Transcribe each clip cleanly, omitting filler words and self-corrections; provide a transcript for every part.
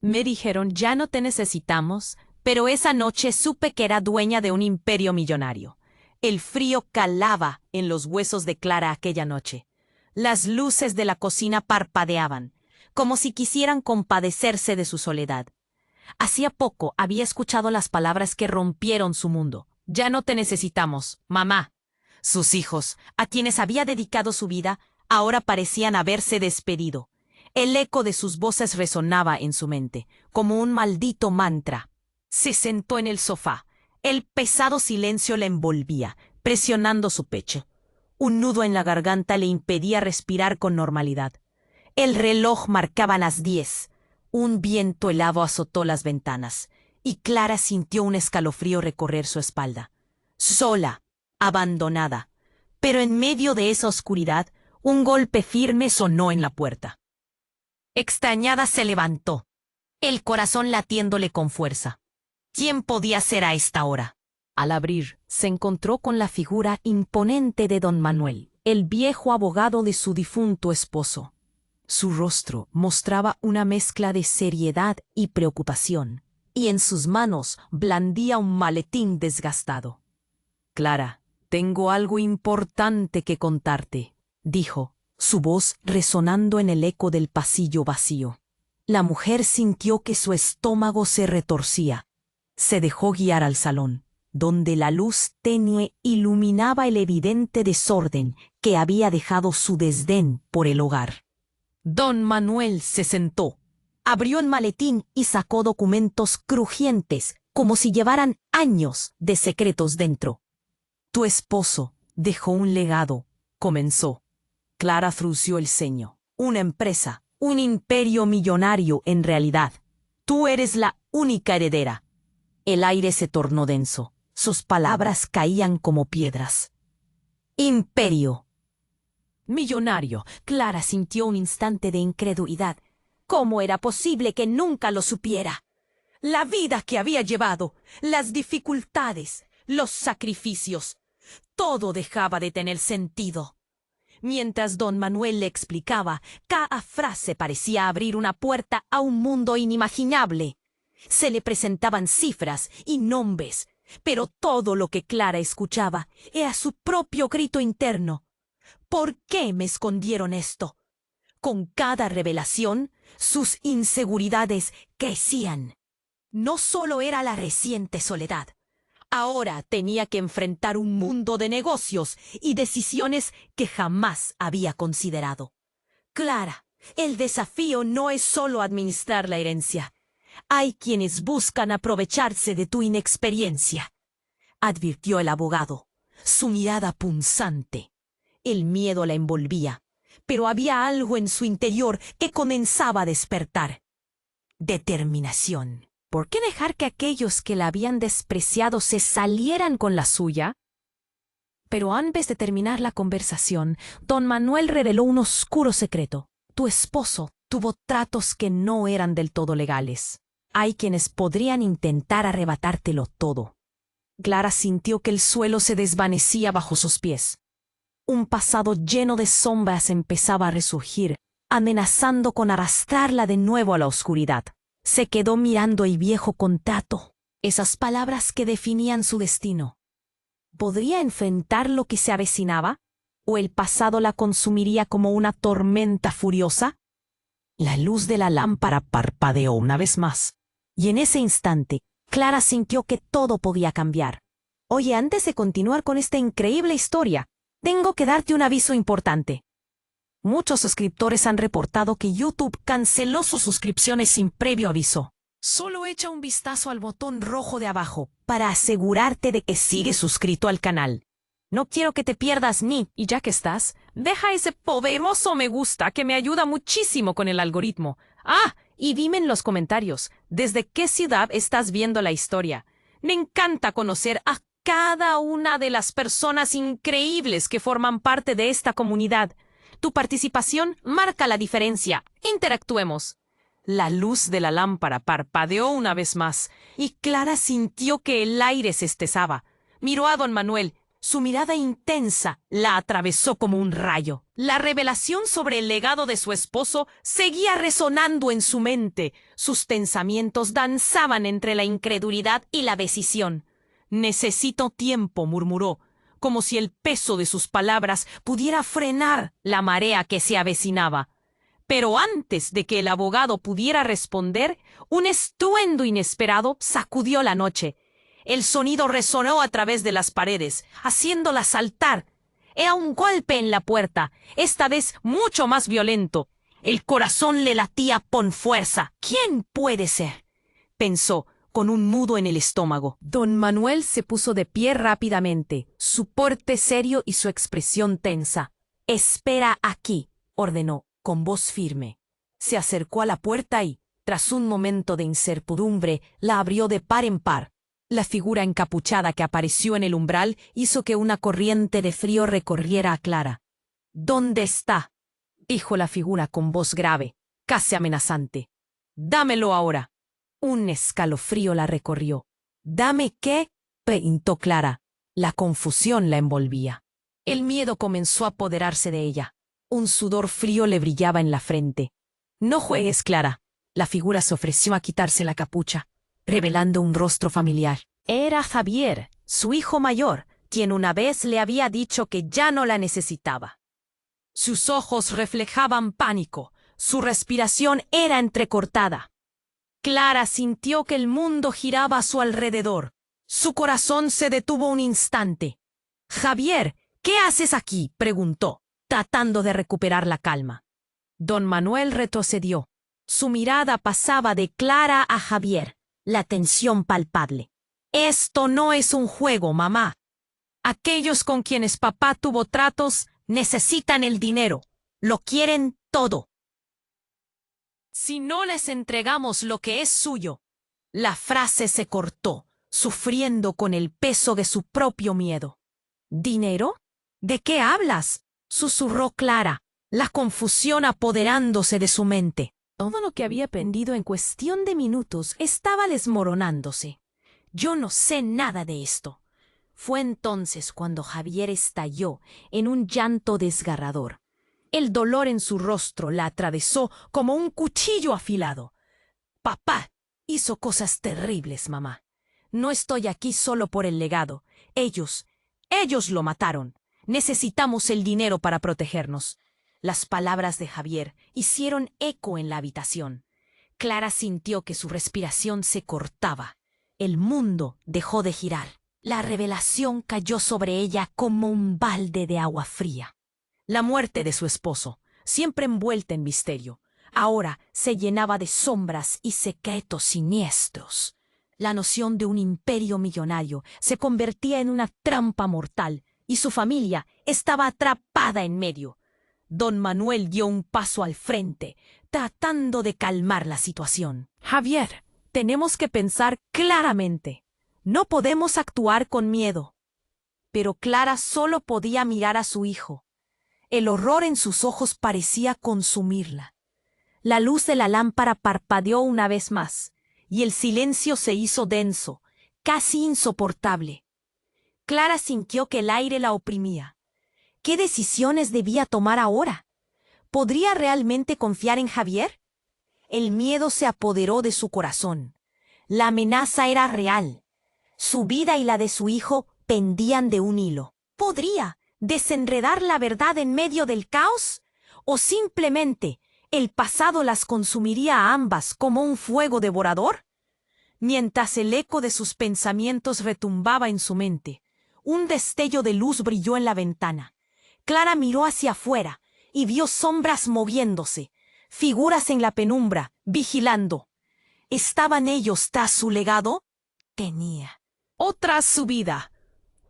Me dijeron, ya no te necesitamos, pero esa noche supe que era dueña de un imperio millonario. El frío calaba en los huesos de Clara aquella noche. Las luces de la cocina parpadeaban, como si quisieran compadecerse de su soledad. Hacía poco había escuchado las palabras que rompieron su mundo. Ya no te necesitamos, mamá. Sus hijos, a quienes había dedicado su vida, ahora parecían haberse despedido. El eco de sus voces resonaba en su mente, como un maldito mantra. Se sentó en el sofá. El pesado silencio la envolvía, presionando su pecho. Un nudo en la garganta le impedía respirar con normalidad. El reloj marcaba las 10. Un viento helado azotó las ventanas, y Clara sintió un escalofrío recorrer su espalda. Sola, abandonada. Pero en medio de esa oscuridad, un golpe firme sonó en la puerta. Extrañada se levantó, el corazón latiéndole con fuerza. ¿Quién podía ser a esta hora? Al abrir, se encontró con la figura imponente de don Manuel, el viejo abogado de su difunto esposo. Su rostro mostraba una mezcla de seriedad y preocupación, y en sus manos blandía un maletín desgastado. Clara, tengo algo importante que contarte, dijo, su voz resonando en el eco del pasillo vacío. La mujer sintió que su estómago se retorcía. Se dejó guiar al salón, donde la luz tenue iluminaba el evidente desorden que había dejado su desdén por el hogar. Don Manuel se sentó, abrió el maletín y sacó documentos crujientes, como si llevaran años de secretos dentro. Tu esposo dejó un legado, comenzó. Clara frunció el ceño. Una empresa, un imperio millonario en realidad. Tú eres la única heredera. El aire se tornó denso. Sus palabras caían como piedras. Imperio. Millonario. Clara sintió un instante de incredulidad. ¿Cómo era posible que nunca lo supiera? La vida que había llevado, las dificultades, los sacrificios, todo dejaba de tener sentido. Mientras don Manuel le explicaba, cada frase parecía abrir una puerta a un mundo inimaginable. Se le presentaban cifras y nombres, pero todo lo que Clara escuchaba era su propio grito interno. ¿Por qué me escondieron esto? Con cada revelación, sus inseguridades crecían. No solo era la reciente soledad. Ahora tenía que enfrentar un mundo de negocios y decisiones que jamás había considerado. Clara, el desafío no es solo administrar la herencia. Hay quienes buscan aprovecharse de tu inexperiencia, advirtió el abogado, su mirada punzante. El miedo la envolvía, pero había algo en su interior que comenzaba a despertar. Determinación. ¿Por qué dejar que aquellos que la habían despreciado se salieran con la suya? Pero antes de terminar la conversación, don Manuel reveló un oscuro secreto. Tu esposo tuvo tratos que no eran del todo legales. Hay quienes podrían intentar arrebatártelo todo. Clara sintió que el suelo se desvanecía bajo sus pies. Un pasado lleno de sombras empezaba a resurgir, amenazando con arrastrarla de nuevo a la oscuridad. Se quedó mirando el viejo contrato, esas palabras que definían su destino. ¿Podría enfrentar lo que se avecinaba? ¿O el pasado la consumiría como una tormenta furiosa? La luz de la lámpara parpadeó una vez más, y en ese instante, Clara sintió que todo podía cambiar. Oye, antes de continuar con esta increíble historia, tengo que darte un aviso importante. Muchos suscriptores han reportado que YouTube canceló sus suscripciones sin previo aviso. Solo echa un vistazo al botón rojo de abajo para asegurarte de que sigues suscrito al canal. No quiero que te pierdas ni, y ya que estás, deja ese poderoso me gusta que me ayuda muchísimo con el algoritmo. Ah, y dime en los comentarios, ¿desde qué ciudad estás viendo la historia? Me encanta conocer a cada una de las personas increíbles que forman parte de esta comunidad. Tu participación marca la diferencia. Interactuemos. La luz de la lámpara parpadeó una vez más, y Clara sintió que el aire se espesaba. Miró a don Manuel, Su mirada intensa la atravesó como un rayo. La revelación sobre el legado de su esposo seguía resonando en su mente. Sus pensamientos danzaban entre la incredulidad y la decisión. «Necesito tiempo», murmuró, como si el peso de sus palabras pudiera frenar la marea que se avecinaba. Pero antes de que el abogado pudiera responder, un estruendo inesperado sacudió la noche. El sonido resonó a través de las paredes, haciéndolas saltar. Era un golpe en la puerta, esta vez mucho más violento. El corazón le latía con fuerza. «¿Quién puede ser?», pensó, con un nudo en el estómago. Don Manuel se puso de pie rápidamente, su porte serio y su expresión tensa. «Espera aquí», ordenó, con voz firme. Se acercó a la puerta y, tras un momento de incertidumbre, la abrió de par en par. La figura encapuchada que apareció en el umbral hizo que una corriente de frío recorriera a Clara. «¿Dónde está?», dijo la figura con voz grave, casi amenazante. «Dámelo ahora». Un escalofrío la recorrió. «¿Dame qué?», preguntó Clara. La confusión la envolvía. El miedo comenzó a apoderarse de ella. Un sudor frío le brillaba en la frente. «No juegues, Clara». La figura se ofreció a quitarse la capucha, revelando un rostro familiar. Era Javier, su hijo mayor, quien una vez le había dicho que ya no la necesitaba. Sus ojos reflejaban pánico, su respiración era entrecortada. Clara sintió que el mundo giraba a su alrededor. Su corazón se detuvo un instante. «Javier, ¿qué haces aquí?», preguntó, tratando de recuperar la calma. Don Manuel retrocedió. Su mirada pasaba de Clara a Javier, la tensión palpable. «Esto no es un juego, mamá. Aquellos con quienes papá tuvo tratos necesitan el dinero. Lo quieren todo. Si no les entregamos lo que es suyo». La frase se cortó, sufriendo con el peso de su propio miedo. «¿Dinero? ¿De qué hablas?», susurró Clara, la confusión apoderándose de su mente. Todo lo que había aprendido en cuestión de minutos estaba desmoronándose. «Yo no sé nada de esto». Fue entonces cuando Javier estalló en un llanto desgarrador. El dolor en su rostro la atravesó como un cuchillo afilado. «Papá hizo cosas terribles, mamá. No estoy aquí solo por el legado. Ellos lo mataron. Necesitamos el dinero para protegernos». Las palabras de Javier hicieron eco en la habitación. Clara sintió que su respiración se cortaba. El mundo dejó de girar. La revelación cayó sobre ella como un balde de agua fría. La muerte de su esposo, siempre envuelta en misterio, ahora se llenaba de sombras y secretos siniestros. La noción de un imperio millonario se convertía en una trampa mortal y su familia estaba atrapada en medio. Don Manuel dio un paso al frente, tratando de calmar la situación. «Javier, tenemos que pensar claramente. No podemos actuar con miedo». Pero Clara solo podía mirar a su hijo. El horror en sus ojos parecía consumirla. La luz de la lámpara parpadeó una vez más, y el silencio se hizo denso, casi insoportable. Clara sintió que el aire la oprimía. ¿Qué decisiones debía tomar ahora? ¿Podría realmente confiar en Javier? El miedo se apoderó de su corazón. La amenaza era real. Su vida y la de su hijo pendían de un hilo. ¿Podría desenredar la verdad en medio del caos? ¿O simplemente el pasado las consumiría a ambas como un fuego devorador? Mientras el eco de sus pensamientos retumbaba en su mente, un destello de luz brilló en la ventana. Clara miró hacia afuera y vio sombras moviéndose, figuras en la penumbra, vigilando. ¿Estaban ellos tras su legado? Tenía. ¿O tras su vida?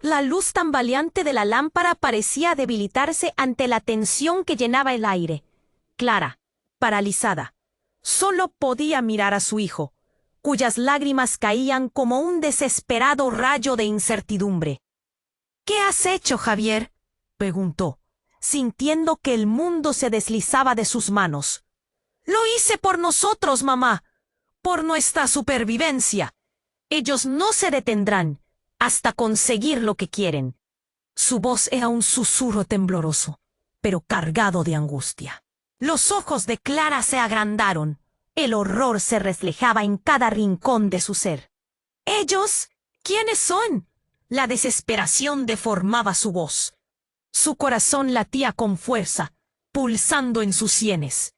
La luz tambaleante de la lámpara parecía debilitarse ante la tensión que llenaba el aire. Clara, paralizada, solo podía mirar a su hijo, cuyas lágrimas caían como un desesperado rayo de incertidumbre. «¿Qué has hecho, Javier?», preguntó, sintiendo que el mundo se deslizaba de sus manos. «Lo hice por nosotros, mamá, por nuestra supervivencia. Ellos no se detendrán hasta conseguir lo que quieren». Su voz era un susurro tembloroso, pero cargado de angustia. Los ojos de Clara se agrandaron. El horror se reflejaba en cada rincón de su ser. ¿Ellos? ¿Quiénes son? La desesperación deformaba su voz. Su corazón latía con fuerza, pulsando en sus sienes.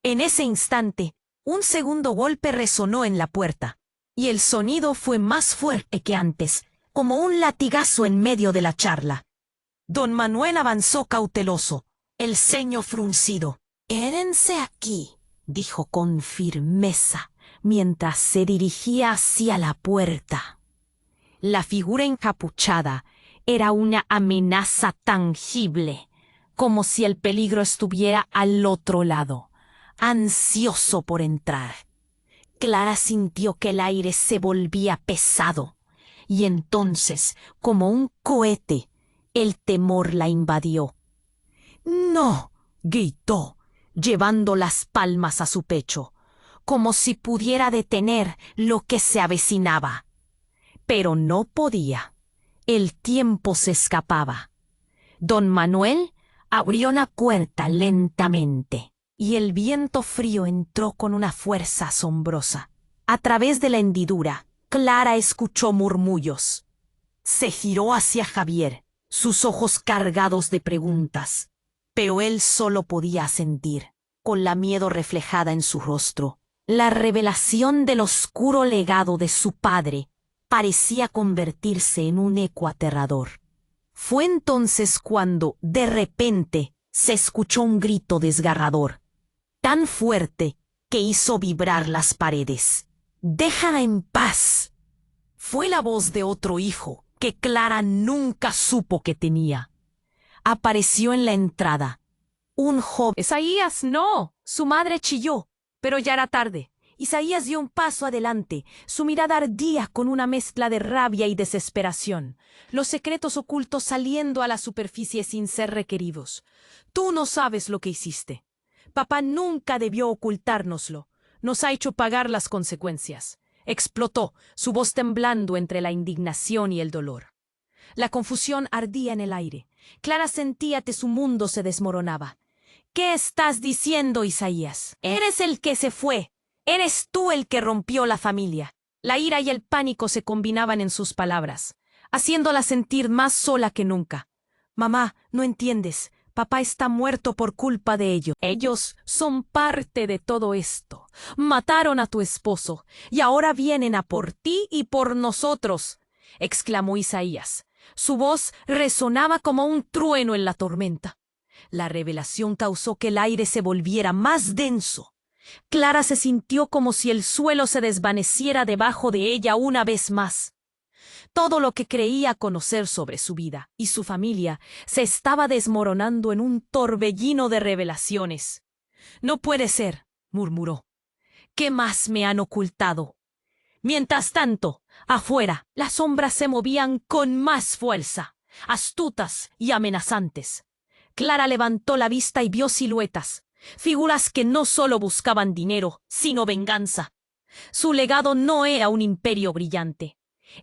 En ese instante, un segundo golpe resonó en la puerta, y el sonido fue más fuerte que antes, como un latigazo en medio de la charla. Don Manuel avanzó cauteloso, el ceño fruncido. «Quédense aquí», dijo con firmeza, mientras se dirigía hacia la puerta. La figura encapuchada era una amenaza tangible, como si el peligro estuviera al otro lado, ansioso por entrar. Clara sintió que el aire se volvía pesado, y entonces, como un cohete, el temor la invadió. «¡No!», gritó, llevando las palmas a su pecho, como si pudiera detener lo que se avecinaba. Pero no podía. El tiempo se escapaba. Don Manuel abrió la puerta lentamente, y el viento frío entró con una fuerza asombrosa. A través de la hendidura, Clara escuchó murmullos. Se giró hacia Javier, sus ojos cargados de preguntas, pero él solo podía asentir, con la miedo reflejada en su rostro. La revelación del oscuro legado de su padre parecía convertirse en un eco aterrador. Fue entonces cuando, de repente, se escuchó un grito desgarrador, tan fuerte que hizo vibrar las paredes. «¡Déjala en paz!». Fue la voz de otro hijo que Clara nunca supo que tenía. Apareció en la entrada. Un joven. «Isaías, no». Su madre chilló, pero ya era tarde. Isaías dio un paso adelante. Su mirada ardía con una mezcla de rabia y desesperación, los secretos ocultos saliendo a la superficie sin ser requeridos. «Tú no sabes lo que hiciste. Papá nunca debió ocultárnoslo. Nos ha hecho pagar las consecuencias», explotó, su voz temblando entre la indignación y el dolor. La confusión ardía en el aire. Clara sentía que su mundo se desmoronaba. «¿Qué estás diciendo, Isaías? Eres el que se fue. Eres tú el que rompió la familia». La ira y el pánico se combinaban en sus palabras, haciéndola sentir más sola que nunca. «Mamá, no entiendes. Papá está muerto por culpa de ellos. Ellos son parte de todo esto. Mataron a tu esposo y ahora vienen a por ti y por nosotros», exclamó Isaías. Su voz resonaba como un trueno en la tormenta. La revelación causó que el aire se volviera más denso. Clara se sintió como si el suelo se desvaneciera debajo de ella una vez más. Todo lo que creía conocer sobre su vida y su familia se estaba desmoronando en un torbellino de revelaciones. «No puede ser», murmuró. «¿Qué más me han ocultado?». Mientras tanto, afuera, las sombras se movían con más fuerza, astutas y amenazantes. Clara levantó la vista y vio siluetas, figuras que no solo buscaban dinero, sino venganza. Su legado no era un imperio brillante.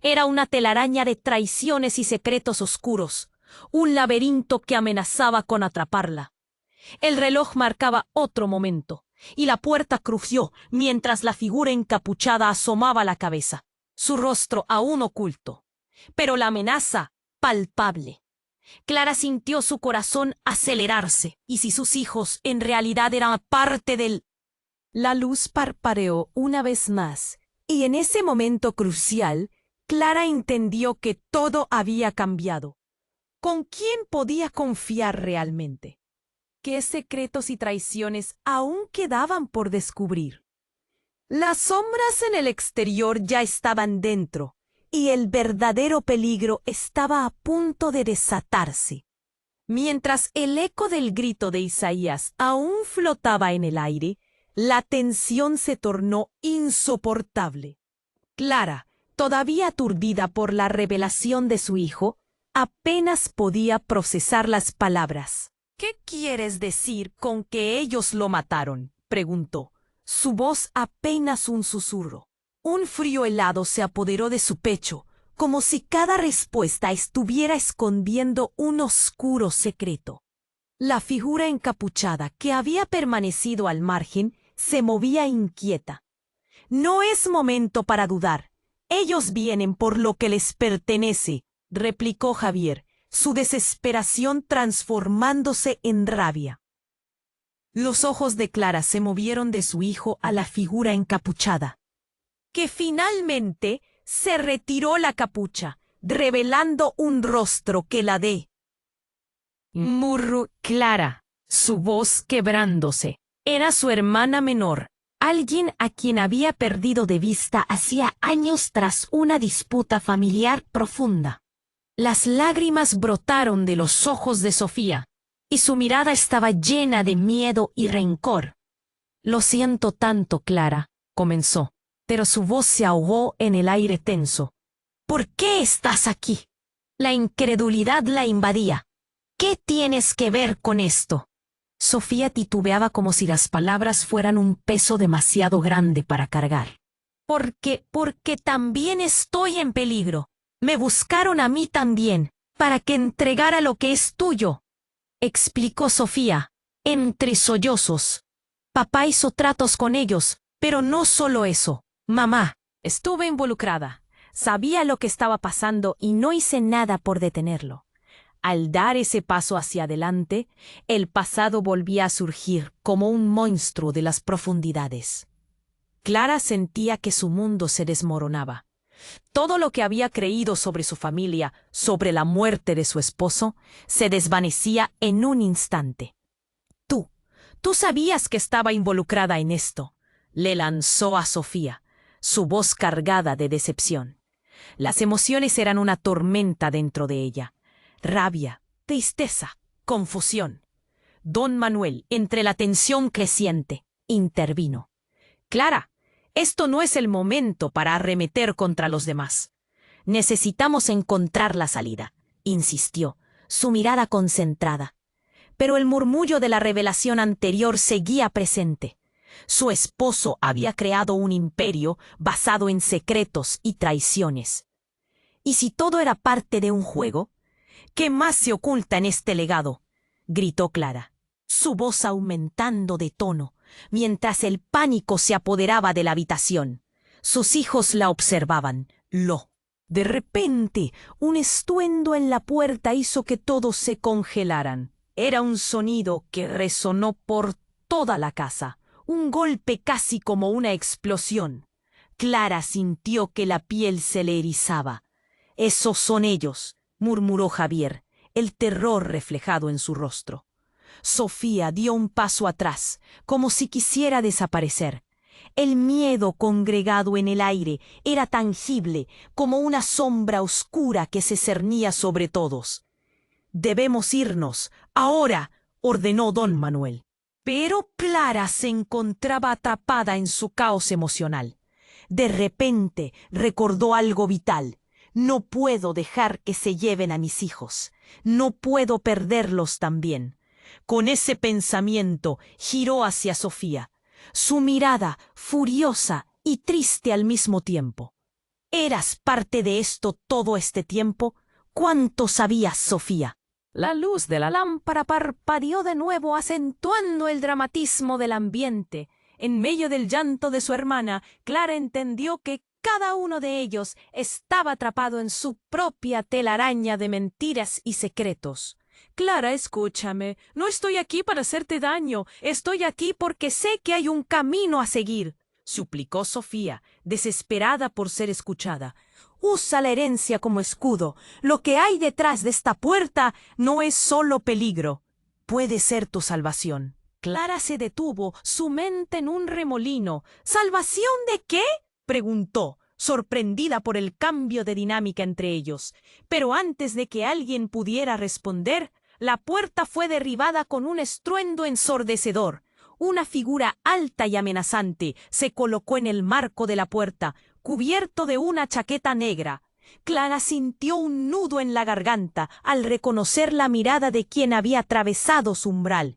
Era una telaraña de traiciones y secretos oscuros, un laberinto que amenazaba con atraparla. El reloj marcaba otro momento, y la puerta crujió mientras la figura encapuchada asomaba la cabeza, su rostro aún oculto, pero la amenaza palpable. Clara sintió su corazón acelerarse, y si sus hijos en realidad eran parte del... La luz parpadeó una vez más, y en ese momento crucial, Clara entendió que todo había cambiado. ¿Con quién podía confiar realmente? ¿Qué secretos y traiciones aún quedaban por descubrir? Las sombras en el exterior ya estaban dentro, y el verdadero peligro estaba a punto de desatarse. Mientras el eco del grito de Isaías aún flotaba en el aire, la tensión se tornó insoportable. Clara, todavía aturdida por la revelación de su hijo, apenas podía procesar las palabras. «¿Qué quieres decir con que ellos lo mataron?», preguntó, su voz apenas un susurro. Un frío helado se apoderó de su pecho, como si cada respuesta estuviera escondiendo un oscuro secreto. La figura encapuchada, que había permanecido al margen, se movía inquieta. «No es momento para dudar. Ellos vienen por lo que les pertenece», replicó Javier, su desesperación transformándose en rabia. Los ojos de Clara se movieron de su hijo a la figura encapuchada, que finalmente se retiró la capucha, revelando un rostro que la de murmuró Clara, su voz quebrándose. Era su hermana menor, alguien a quien había perdido de vista hacía años tras una disputa familiar profunda. Las lágrimas brotaron de los ojos de Sofía, y su mirada estaba llena de miedo y rencor. «Lo siento tanto, Clara», comenzó, pero su voz se ahogó en el aire tenso. «¿Por qué estás aquí?» La incredulidad la invadía. «¿Qué tienes que ver con esto?» Sofía titubeaba como si las palabras fueran un peso demasiado grande para cargar. Porque también estoy en peligro. Me buscaron a mí también, para que entregara lo que es tuyo», explicó Sofía, entre sollozos. «Papá hizo tratos con ellos, pero no solo eso. Mamá, estuve involucrada. Sabía lo que estaba pasando y no hice nada por detenerlo». Al dar ese paso hacia adelante, el pasado volvía a surgir como un monstruo de las profundidades. Clara sentía que su mundo se desmoronaba. Todo lo que había creído sobre su familia, sobre la muerte de su esposo, se desvanecía en un instante. Tú sabías que estaba involucrada en esto», le lanzó a Sofía, su voz cargada de decepción. Las emociones eran una tormenta dentro de ella. Rabia, tristeza, confusión. Don Manuel, entre la tensión creciente, intervino. «Clara, esto no es el momento para arremeter contra los demás. Necesitamos encontrar la salida», insistió, su mirada concentrada. Pero el murmullo de la revelación anterior seguía presente. Su esposo había creado un imperio basado en secretos y traiciones. ¿Y si todo era parte de un juego? «¿Qué más se oculta en este legado?», gritó Clara, su voz aumentando de tono, mientras el pánico se apoderaba de la habitación. Sus hijos la observaban. De repente, un estruendo en la puerta hizo que todos se congelaran. Era un sonido que resonó por toda la casa, un golpe casi como una explosión. Clara sintió que la piel se le erizaba. «Esos son ellos», murmuró Javier, el terror reflejado en su rostro. Sofía dio un paso atrás, como si quisiera desaparecer. El miedo congregado en el aire era tangible como una sombra oscura que se cernía sobre todos. «Debemos irnos, ahora», ordenó don Manuel. Pero Clara se encontraba atrapada en su caos emocional. De repente recordó algo vital. «No puedo dejar que se lleven a mis hijos. No puedo perderlos también». Con ese pensamiento giró hacia Sofía, su mirada furiosa y triste al mismo tiempo. «¿Eras parte de esto todo este tiempo? ¿Cuánto sabías, Sofía?». La luz de la lámpara parpadeó de nuevo, acentuando el dramatismo del ambiente. En medio del llanto de su hermana, Clara entendió que cada uno de ellos estaba atrapado en su propia telaraña de mentiras y secretos. «Clara, escúchame. No estoy aquí para hacerte daño. Estoy aquí porque sé que hay un camino a seguir», suplicó Sofía, desesperada por ser escuchada. «Usa la herencia como escudo. Lo que hay detrás de esta puerta no es solo peligro. Puede ser tu salvación». Clara se detuvo, su mente en un remolino. «¿Salvación de qué?», preguntó, sorprendida por el cambio de dinámica entre ellos. Pero antes de que alguien pudiera responder, la puerta fue derribada con un estruendo ensordecedor. Una figura alta y amenazante se colocó en el marco de la puerta, cubierto de una chaqueta negra. Clara sintió un nudo en la garganta al reconocer la mirada de quien había atravesado su umbral.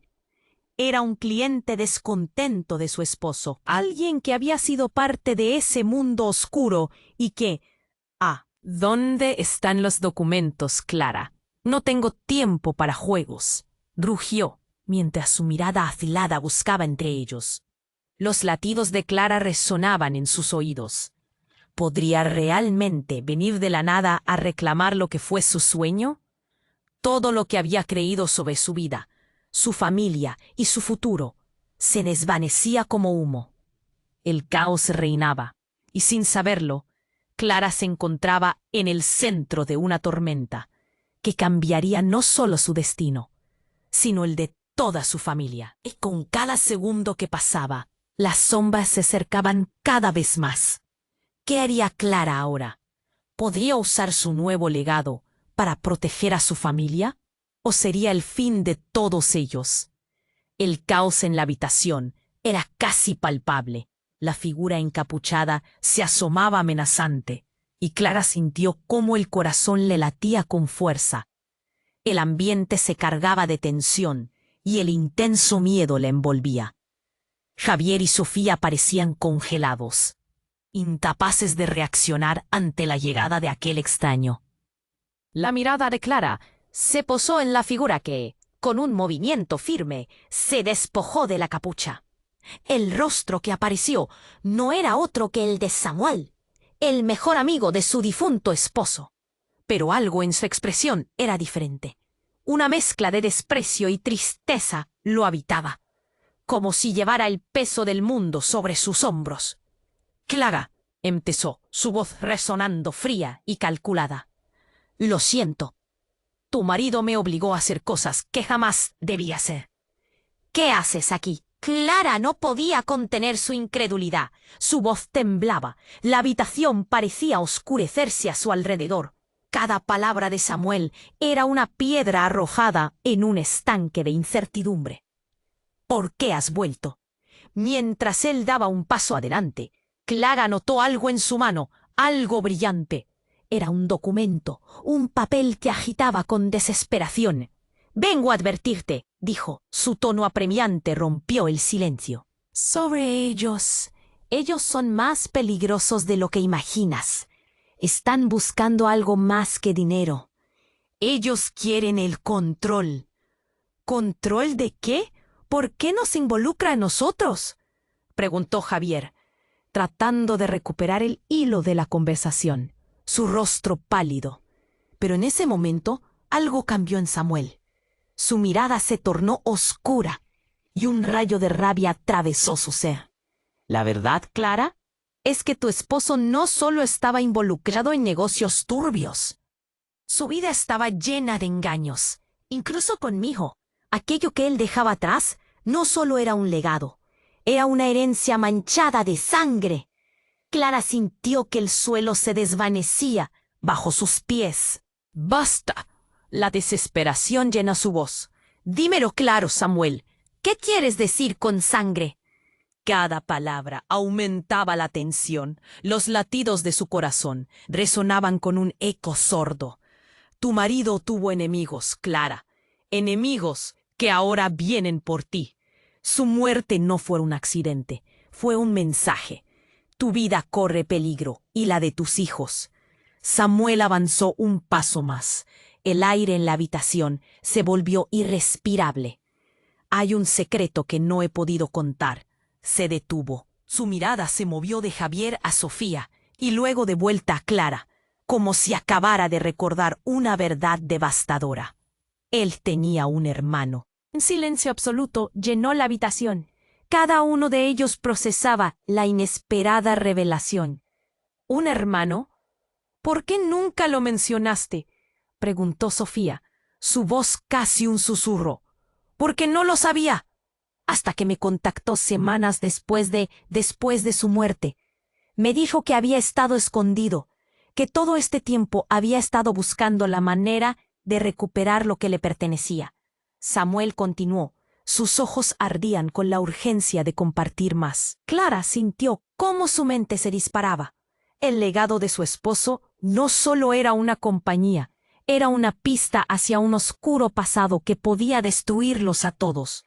Era un cliente descontento de su esposo, alguien que había sido parte de ese mundo oscuro y que, ¿Dónde están los documentos, Clara? No tengo tiempo para juegos, rugió, mientras su mirada afilada buscaba entre ellos. Los latidos de Clara resonaban en sus oídos. ¿Podría realmente venir de la nada a reclamar lo que fue su sueño? Todo lo que había creído sobre su vida, su familia y su futuro se desvanecía como humo. El caos reinaba, y sin saberlo, Clara se encontraba en el centro de una tormenta que cambiaría no solo su destino, sino el de toda su familia. Y con cada segundo que pasaba, las sombras se acercaban cada vez más. ¿Qué haría Clara ahora? ¿Podría usar su nuevo legado para proteger a su familia? ¿O sería el fin de todos ellos? El caos en la habitación era casi palpable. La figura encapuchada se asomaba amenazante, y Clara sintió cómo el corazón le latía con fuerza. El ambiente se cargaba de tensión, y el intenso miedo la envolvía. Javier y Sofía parecían congelados, incapaces de reaccionar ante la llegada de aquel extraño. La mirada de Clara se posó en la figura que, con un movimiento firme, se despojó de la capucha. El rostro que apareció no era otro que el de Samuel, el mejor amigo de su difunto esposo. Pero algo en su expresión era diferente. Una mezcla de desprecio y tristeza lo habitaba, como si llevara el peso del mundo sobre sus hombros. Clara, empezó, su voz resonando fría y calculada. Lo siento. Tu marido me obligó a hacer cosas que jamás debía hacer. ¿Qué haces aquí? Clara no podía contener su incredulidad. Su voz temblaba. La habitación parecía oscurecerse a su alrededor. Cada palabra de Samuel era una piedra arrojada en un estanque de incertidumbre. ¿Por qué has vuelto? Mientras él daba un paso adelante, Clara notó algo en su mano, algo brillante. Era un documento, un papel que agitaba con desesperación. «Vengo a advertirte», dijo. Su tono apremiante rompió el silencio. «Sobre ellos. Ellos son más peligrosos de lo que imaginas. Están buscando algo más que dinero. Ellos quieren el control». ¿Control de qué? ¿Por qué nos involucra a nosotros?, preguntó Javier, tratando de recuperar el hilo de la conversación, su rostro pálido. Pero en ese momento algo cambió en Samuel. Su mirada se tornó oscura y un rayo de rabia atravesó su ser. «La verdad, Clara, es que tu esposo no solo estaba involucrado en negocios turbios. Su vida estaba llena de engaños, incluso conmigo. Aquello que él dejaba atrás no solo era un legado, era una herencia manchada de sangre». Clara sintió que el suelo se desvanecía bajo sus pies. «¡Basta!». La desesperación llenó su voz. «Dímelo claro, Samuel. ¿Qué quieres decir con sangre?». Cada palabra aumentaba la tensión. Los latidos de su corazón resonaban con un eco sordo. «Tu marido tuvo enemigos, Clara. Enemigos que ahora vienen por ti. Su muerte no fue un accidente, fue un mensaje. Tu vida corre peligro y la de tus hijos». Samuel avanzó un paso más. El aire en la habitación se volvió irrespirable. «Hay un secreto que no he podido contar». Se detuvo. Su mirada se movió de Javier a Sofía y luego de vuelta a Clara, como si acabara de recordar una verdad devastadora. Él tenía un hermano. Un silencio absoluto llenó la habitación. Cada uno de ellos procesaba la inesperada revelación. «¿Un hermano? ¿Por qué nunca lo mencionaste?», preguntó Sofía, su voz casi un susurro. «Porque no lo sabía, hasta que me contactó semanas después de su muerte. Me dijo que había estado escondido, que todo este tiempo había estado buscando la manera de recuperar lo que le pertenecía». Samuel continuó. Sus ojos ardían con la urgencia de compartir más. Clara sintió cómo su mente se disparaba. El legado de su esposo no solo era una compañía, era una pista hacia un oscuro pasado que podía destruirlos a todos.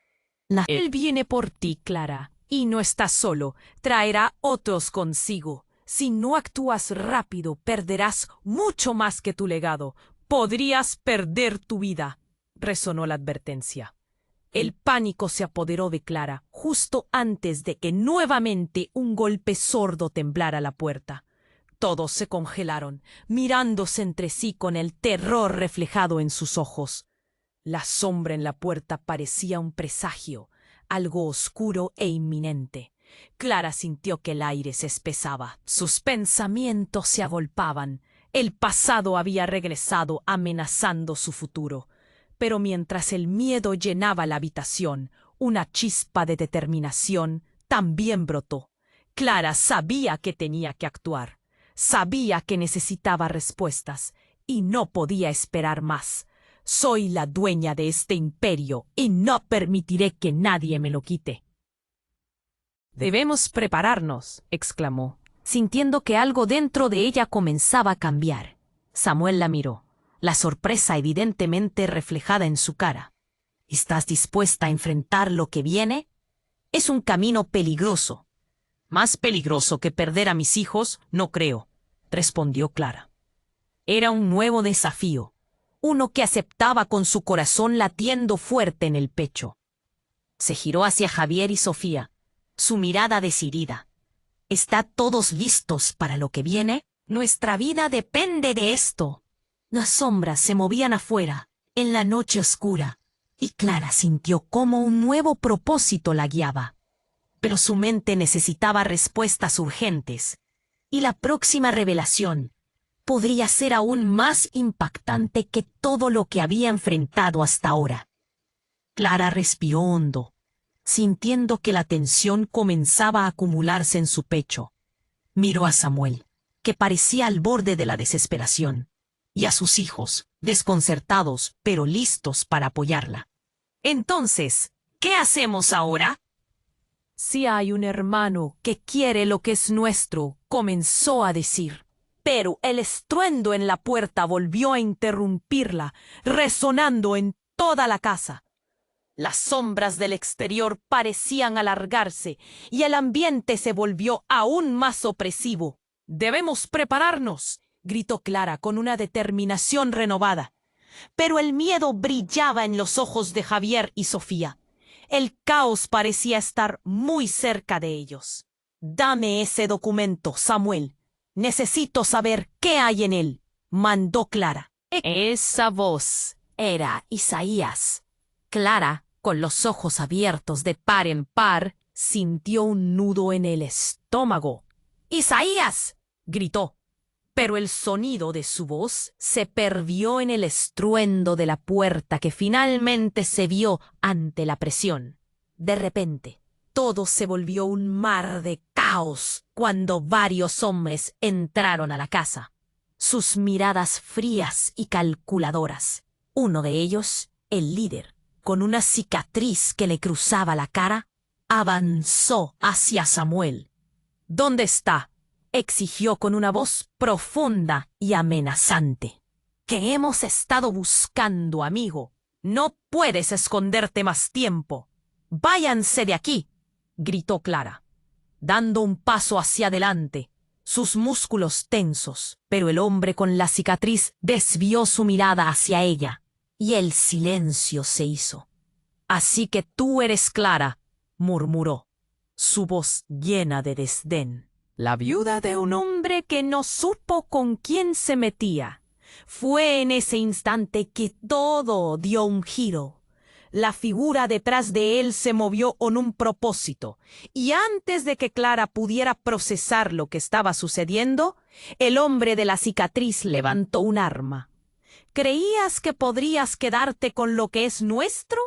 «Él viene por ti, Clara, y no estás solo, traerá otros consigo. Si no actúas rápido, perderás mucho más que tu legado. Podrías perder tu vida, resonó la advertencia. El pánico se apoderó de Clara justo antes de que nuevamente un golpe sordo temblara la puerta. Todos se congelaron, mirándose entre sí con el terror reflejado en sus ojos. La sombra en la puerta parecía un presagio, algo oscuro e inminente. Clara sintió que el aire se espesaba, sus pensamientos se agolpaban. El pasado había regresado amenazando su futuro. Pero mientras el miedo llenaba la habitación, una chispa de determinación también brotó. Clara sabía que tenía que actuar. Sabía que necesitaba respuestas y no podía esperar más. Soy la dueña de este imperio y no permitiré que nadie me lo quite. Debemos prepararnos, exclamó, sintiendo que algo dentro de ella comenzaba a cambiar. Samuel la miró, la sorpresa evidentemente reflejada en su cara. ¿Estás dispuesta a enfrentar lo que viene? Es un camino peligroso. Más peligroso que perder a mis hijos, no creo, respondió Clara. Era un nuevo desafío, uno que aceptaba con su corazón latiendo fuerte en el pecho. Se giró hacia Javier y Sofía, su mirada decidida. ¿Está todos listos para lo que viene? Nuestra vida depende de esto. Las sombras se movían afuera, en la noche oscura, y Clara sintió cómo un nuevo propósito la guiaba. Pero su mente necesitaba respuestas urgentes, y la próxima revelación podría ser aún más impactante que todo lo que había enfrentado hasta ahora. Clara respiró hondo, sintiendo que la tensión comenzaba a acumularse en su pecho. Miró a Samuel, que parecía al borde de la desesperación, y a sus hijos, desconcertados pero listos para apoyarla. Entonces, ¿qué hacemos ahora? Si hay un hermano que quiere lo que es nuestro, comenzó a decir. Pero el estruendo en la puerta volvió a interrumpirla, resonando en toda la casa. Las sombras del exterior parecían alargarse y el ambiente se volvió aún más opresivo. «Debemos prepararnos», gritó Clara con una determinación renovada. Pero el miedo brillaba en los ojos de Javier y Sofía. El caos parecía estar muy cerca de ellos. «Dame ese documento, Samuel. Necesito saber qué hay en él», mandó Clara. Esa voz era Isaías. Clara, con los ojos abiertos de par en par, sintió un nudo en el estómago. «¡Isaías!», gritó. Pero el sonido de su voz se perdió en el estruendo de la puerta que finalmente se vio ante la presión. De repente, todo se volvió un mar de caos cuando varios hombres entraron a la casa. Sus miradas frías y calculadoras. Uno de ellos, el líder, con una cicatriz que le cruzaba la cara, avanzó hacia Samuel. «¿Dónde está?», exigió con una voz profunda y amenazante. «Que hemos estado buscando, amigo. No puedes esconderte más tiempo. Váyanse de aquí», gritó Clara, dando un paso hacia adelante, sus músculos tensos, pero el hombre con la cicatriz desvió su mirada hacia ella, y el silencio se hizo. «Así que tú eres Clara», murmuró, su voz llena de desdén. «La viuda de un hombre que no supo con quién se metía». Fue en ese instante que todo dio un giro. La figura detrás de él se movió con un propósito, y antes de que Clara pudiera procesar lo que estaba sucediendo, el hombre de la cicatriz levantó un arma. «¿Creías que podrías quedarte con lo que es nuestro?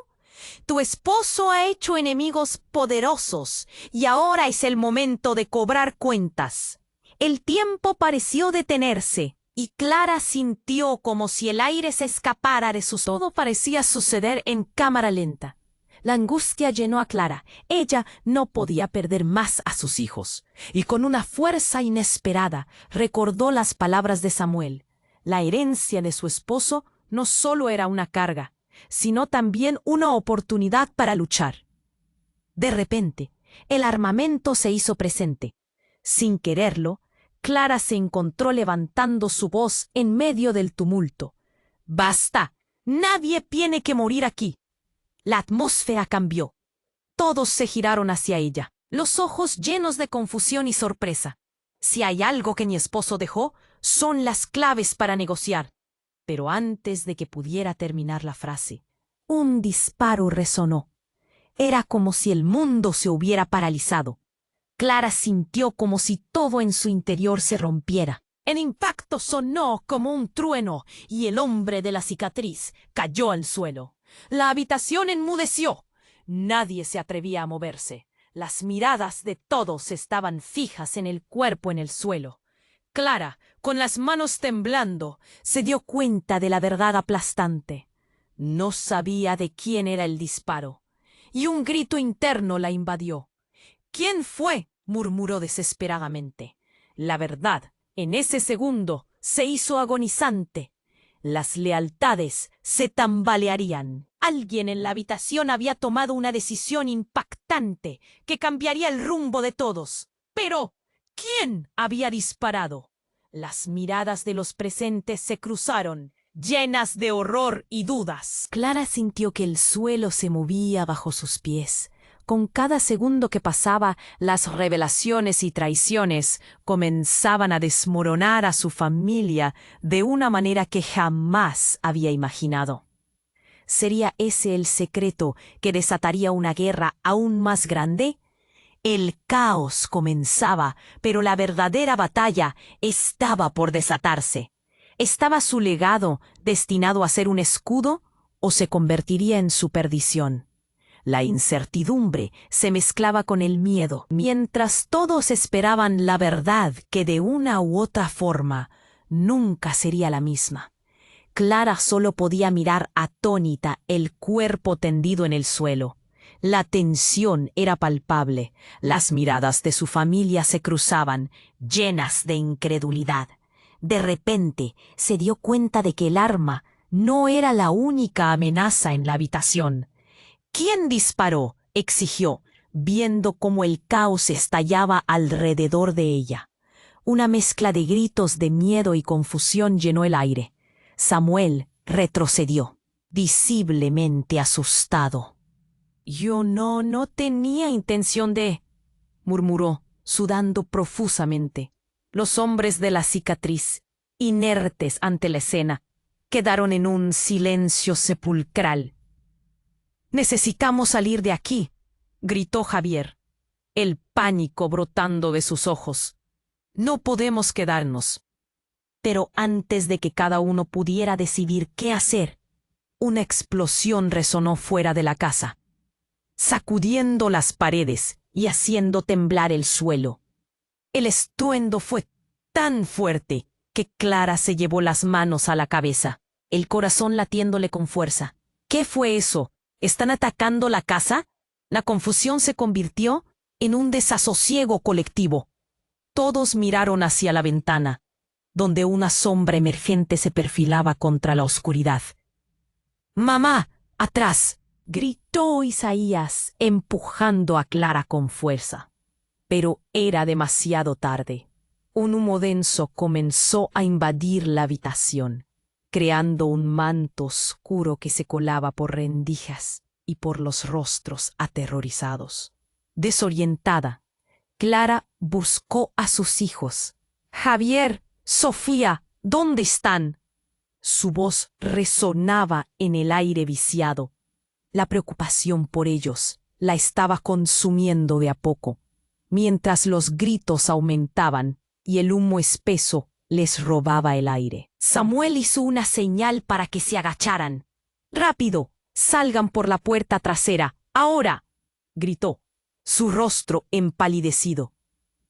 Tu esposo ha hecho enemigos poderosos y ahora es el momento de cobrar cuentas». El tiempo pareció detenerse y Clara sintió como si el aire se escapara de sus ojos. Todo parecía suceder en cámara lenta. La angustia llenó a Clara. Ella no podía perder más a sus hijos. Y con una fuerza inesperada recordó las palabras de Samuel. La herencia de su esposo no solo era una carga, sino también una oportunidad para luchar. De repente, el armamento se hizo presente. Sin quererlo, Clara se encontró levantando su voz en medio del tumulto. ¡Basta! Nadie tiene que morir aquí. La atmósfera cambió. Todos se giraron hacia ella, los ojos llenos de confusión y sorpresa. Si hay algo que mi esposo dejó, son las claves para negociar. Pero antes de que pudiera terminar la frase, un disparo resonó. Era como si el mundo se hubiera paralizado. Clara sintió como si todo en su interior se rompiera. El impacto sonó como un trueno y el hombre de la cicatriz cayó al suelo. La habitación enmudeció. Nadie se atrevía a moverse. Las miradas de todos estaban fijas en el cuerpo en el suelo. Clara, con las manos temblando, se dio cuenta de la verdad aplastante. No sabía de quién era el disparo, y un grito interno la invadió. ¿Quién fue?, murmuró desesperadamente. La verdad, en ese segundo, se hizo agonizante. Las lealtades se tambalearían. Alguien en la habitación había tomado una decisión impactante que cambiaría el rumbo de todos. Pero, ¿quién había disparado? Las miradas de los presentes se cruzaron, llenas de horror y dudas. Clara sintió que el suelo se movía bajo sus pies. Con cada segundo que pasaba, las revelaciones y traiciones comenzaban a desmoronar a su familia de una manera que jamás había imaginado. ¿Sería ese el secreto que desataría una guerra aún más grande? El caos comenzaba, pero la verdadera batalla estaba por desatarse. ¿Estaba su legado destinado a ser un escudo o se convertiría en su perdición? La incertidumbre se mezclaba con el miedo, mientras todos esperaban la verdad que de una u otra forma nunca sería la misma. Clara solo podía mirar atónita el cuerpo tendido en el suelo. La tensión era palpable. Las miradas de su familia se cruzaban, llenas de incredulidad. De repente se dio cuenta de que el arma no era la única amenaza en la habitación. ¿Quién disparó?, exigió, viendo cómo el caos estallaba alrededor de ella. Una mezcla de gritos de miedo y confusión llenó el aire. Samuel retrocedió, visiblemente asustado. «Yo no tenía intención de», murmuró, sudando profusamente. Los hombres de la cicatriz, inertes ante la escena, quedaron en un silencio sepulcral. «Necesitamos salir de aquí», gritó Javier, el pánico brotando de sus ojos. «No podemos quedarnos». Pero antes de que cada uno pudiera decidir qué hacer, una explosión resonó fuera de la casa, sacudiendo las paredes y haciendo temblar el suelo. El estruendo fue tan fuerte que Clara se llevó las manos a la cabeza, el corazón latiéndole con fuerza. ¿Qué fue eso? ¿Están atacando la casa? La confusión se convirtió en un desasosiego colectivo. Todos miraron hacia la ventana, donde una sombra emergente se perfilaba contra la oscuridad. «¡Mamá! ¡Atrás!», gritó Isaías, empujando a Clara con fuerza. Pero era demasiado tarde. Un humo denso comenzó a invadir la habitación, creando un manto oscuro que se colaba por rendijas y por los rostros aterrorizados. Desorientada, Clara buscó a sus hijos. «Javier, Sofía, ¿dónde están?». Su voz resonaba en el aire viciado. La preocupación por ellos la estaba consumiendo de a poco, mientras los gritos aumentaban y el humo espeso les robaba el aire. Samuel hizo una señal para que se agacharan. «¡Rápido! ¡Salgan por la puerta trasera! ¡Ahora!», gritó, su rostro empalidecido.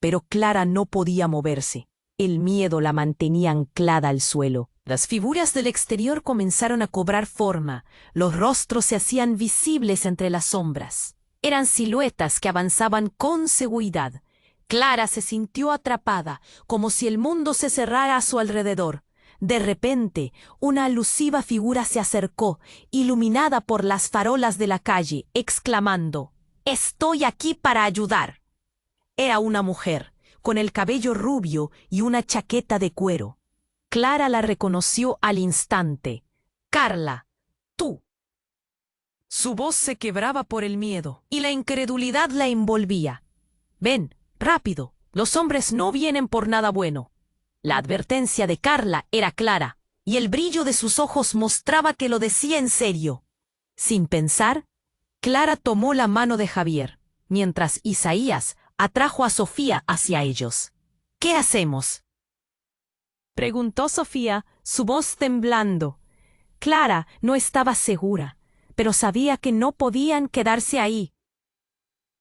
Pero Clara no podía moverse. El miedo la mantenía anclada al suelo. Las figuras del exterior comenzaron a cobrar forma. Los rostros se hacían visibles entre las sombras. Eran siluetas que avanzaban con seguridad. Clara se sintió atrapada, como si el mundo se cerrara a su alrededor. De repente, una alusiva figura se acercó, iluminada por las farolas de la calle, exclamando: «¡Estoy aquí para ayudar!». Era una mujer, con el cabello rubio y una chaqueta de cuero. Clara la reconoció al instante. «Carla, tú». Su voz se quebraba por el miedo y la incredulidad la envolvía. «Ven, rápido, los hombres no vienen por nada bueno». La advertencia de Carla era clara, y el brillo de sus ojos mostraba que lo decía en serio. Sin pensar, Clara tomó la mano de Javier, mientras Isaías atrajo a Sofía hacia ellos. «¿Qué hacemos?», preguntó Sofía, su voz temblando. Clara no estaba segura, pero sabía que no podían quedarse ahí.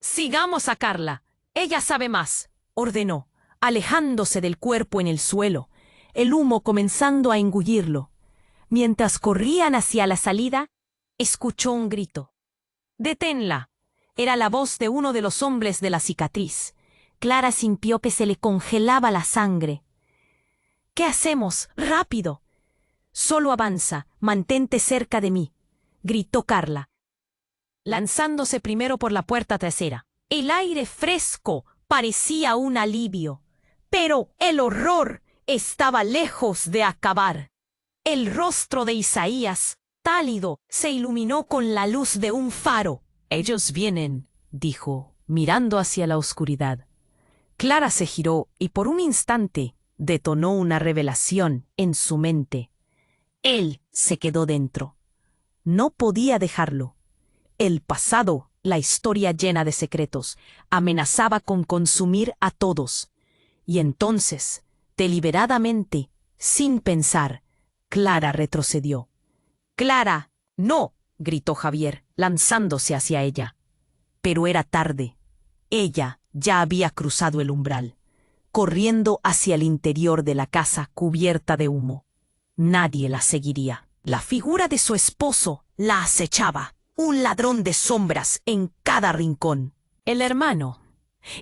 «Sigamos a Carla, ella sabe más», ordenó, alejándose del cuerpo en el suelo, el humo comenzando a engullirlo. Mientras corrían hacia la salida, escuchó un grito. «¡Deténla!». Era la voz de uno de los hombres de la cicatriz. Clara sintió que se le congelaba la sangre. «¿Qué hacemos? ¡Rápido!». «Solo avanza, mantente cerca de mí», gritó Carla, lanzándose primero por la puerta trasera. El aire fresco parecía un alivio, pero el horror estaba lejos de acabar. El rostro de Isaías, pálido, se iluminó con la luz de un faro. «Ellos vienen», dijo, mirando hacia la oscuridad. Clara se giró y por un instante detonó una revelación en su mente. Él se quedó dentro. No podía dejarlo. El pasado, la historia llena de secretos, amenazaba con consumir a todos. Y entonces, deliberadamente, sin pensar, Clara retrocedió. «¡Clara, no!», gritó Javier, lanzándose hacia ella. Pero era tarde. Ella ya había cruzado el umbral, corriendo hacia el interior de la casa cubierta de humo. Nadie la seguiría. La figura de su esposo la acechaba, un ladrón de sombras en cada rincón. «El hermano,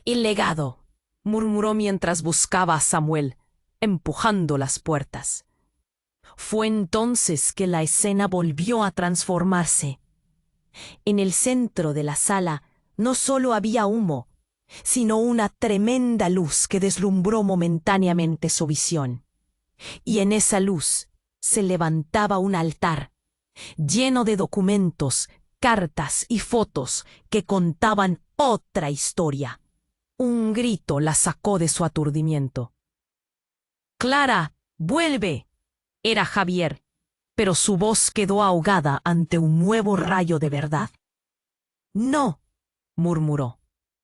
el legado», murmuró mientras buscaba a Samuel, empujando las puertas. Fue entonces que la escena volvió a transformarse. En el centro de la sala no solo había humo, sino una tremenda luz que deslumbró momentáneamente su visión. Y en esa luz se levantaba un altar, lleno de documentos, cartas y fotos que contaban otra historia. Un grito la sacó de su aturdimiento. «¡Clara, vuelve!». Era Javier, pero su voz quedó ahogada ante un nuevo rayo de verdad. «No», murmuró,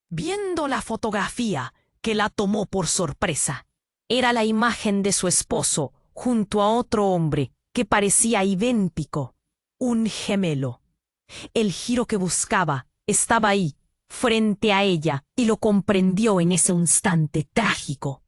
viendo la fotografía que la tomó por sorpresa. Era la imagen de su esposo junto a otro hombre que parecía idéntico, un gemelo. El giro que buscaba estaba ahí, frente a ella, y lo comprendió en ese instante trágico.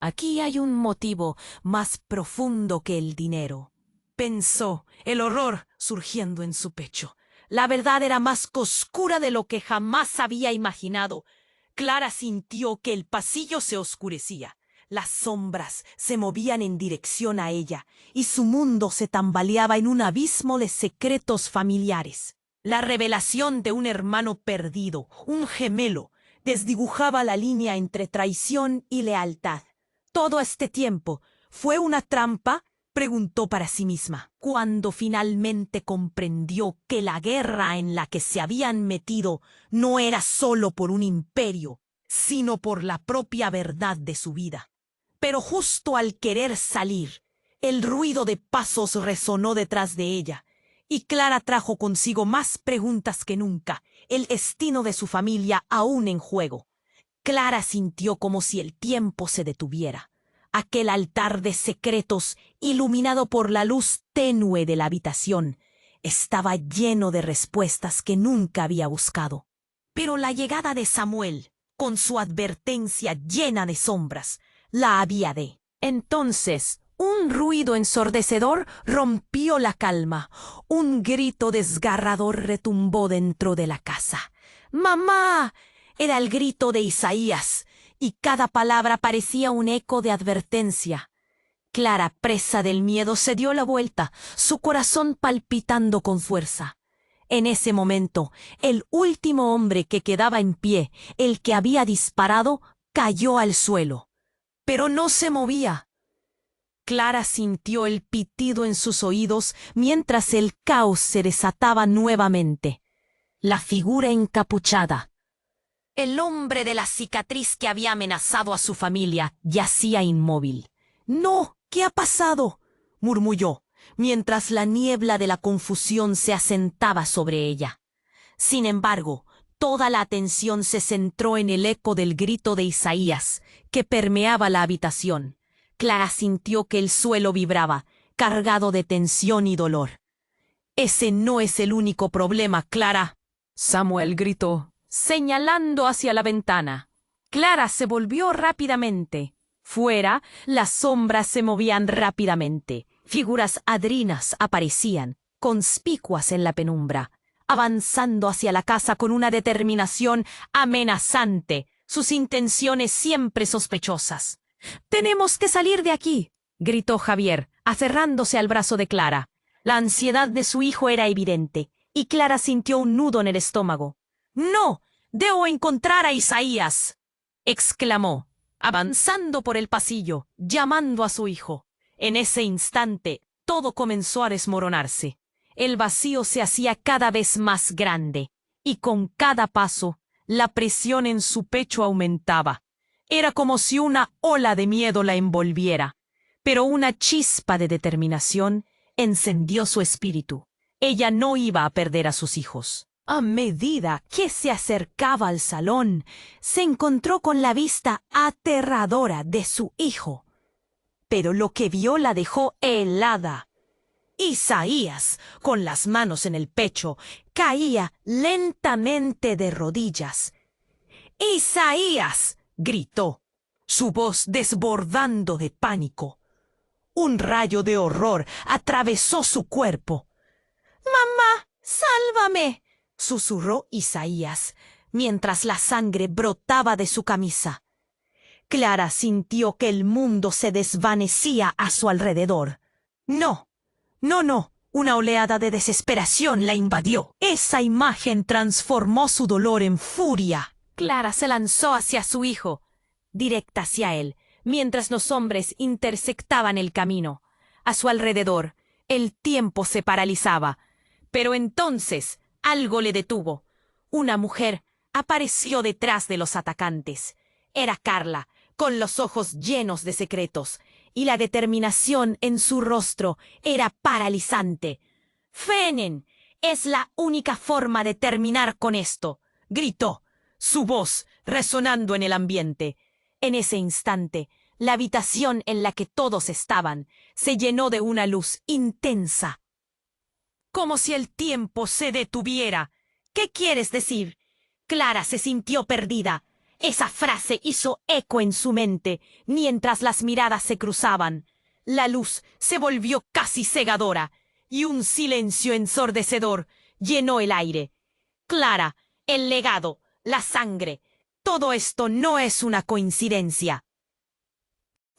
«Aquí hay un motivo más profundo que el dinero», pensó, el horror surgiendo en su pecho. La verdad era más oscura de lo que jamás había imaginado. Clara sintió que el pasillo se oscurecía. Las sombras se movían en dirección a ella, y su mundo se tambaleaba en un abismo de secretos familiares. La revelación de un hermano perdido, un gemelo, desdibujaba la línea entre traición y lealtad. ¿Todo este tiempo fue una trampa?, preguntó para sí misma, cuando finalmente comprendió que la guerra en la que se habían metido no era solo por un imperio, sino por la propia verdad de su vida. Pero justo al querer salir, el ruido de pasos resonó detrás de ella, y Clara trajo consigo más preguntas que nunca, el destino de su familia aún en juego. Clara sintió como si el tiempo se detuviera. Aquel altar de secretos, iluminado por la luz tenue de la habitación, estaba lleno de respuestas que nunca había buscado. Pero la llegada de Samuel, con su advertencia llena de sombras, la había de. Entonces, un ruido ensordecedor rompió la calma. Un grito desgarrador retumbó dentro de la casa. «¡Mamá!». Era el grito de Isaías, y cada palabra parecía un eco de advertencia. Clara, presa del miedo, se dio la vuelta, su corazón palpitando con fuerza. En ese momento, el último hombre que quedaba en pie, el que había disparado, cayó al suelo, pero no se movía. Clara sintió el pitido en sus oídos mientras el caos se desataba nuevamente. La figura encapuchada, el hombre de la cicatriz que había amenazado a su familia, yacía inmóvil. «No, ¿qué ha pasado?», murmulló, mientras la niebla de la confusión se asentaba sobre ella. Sin embargo, toda la atención se centró en el eco del grito de Isaías, que permeaba la habitación. Clara sintió que el suelo vibraba, cargado de tensión y dolor. «Ese no es el único problema, Clara», Samuel gritó, señalando hacia la ventana. Clara se volvió rápidamente. Fuera, las sombras se movían rápidamente. Figuras hadrinas aparecían, conspicuas en la penumbra, avanzando hacia la casa con una determinación amenazante, sus intenciones siempre sospechosas. «Tenemos que salir de aquí», gritó Javier, aferrándose al brazo de Clara. La ansiedad de su hijo era evidente, y Clara sintió un nudo en el estómago. «No, debo encontrar a Isaías», exclamó, avanzando por el pasillo, llamando a su hijo. En ese instante, todo comenzó a desmoronarse. El vacío se hacía cada vez más grande, y con cada paso, la presión en su pecho aumentaba. Era como si una ola de miedo la envolviera, pero una chispa de determinación encendió su espíritu. Ella no iba a perder a sus hijos. A medida que se acercaba al salón, se encontró con la vista aterradora de su hijo. Pero lo que vio la dejó helada. Isaías, con las manos en el pecho, caía lentamente de rodillas. «¡Isaías!», gritó, su voz desbordando de pánico. Un rayo de horror atravesó su cuerpo. «¡Mamá, sálvame!», susurró Isaías, mientras la sangre brotaba de su camisa. Clara sintió que el mundo se desvanecía a su alrededor. «No, no, no», una oleada de desesperación la invadió. Esa imagen transformó su dolor en furia. Clara se lanzó hacia su hijo, directa hacia él, mientras los hombres intersectaban el camino. A su alrededor, el tiempo se paralizaba. Pero entonces algo le detuvo. Una mujer apareció detrás de los atacantes. Era Carla, con los ojos llenos de secretos, y la determinación en su rostro era paralizante. «Fenen, es la única forma de terminar con esto», gritó, su voz resonando en el ambiente. En ese instante, la habitación en la que todos estaban se llenó de una luz intensa. «Como si el tiempo se detuviera». «¿Qué quieres decir?». Clara se sintió perdida. Esa frase hizo eco en su mente mientras las miradas se cruzaban. La luz se volvió casi cegadora y un silencio ensordecedor llenó el aire. «Clara, el legado, la sangre, todo esto no es una coincidencia».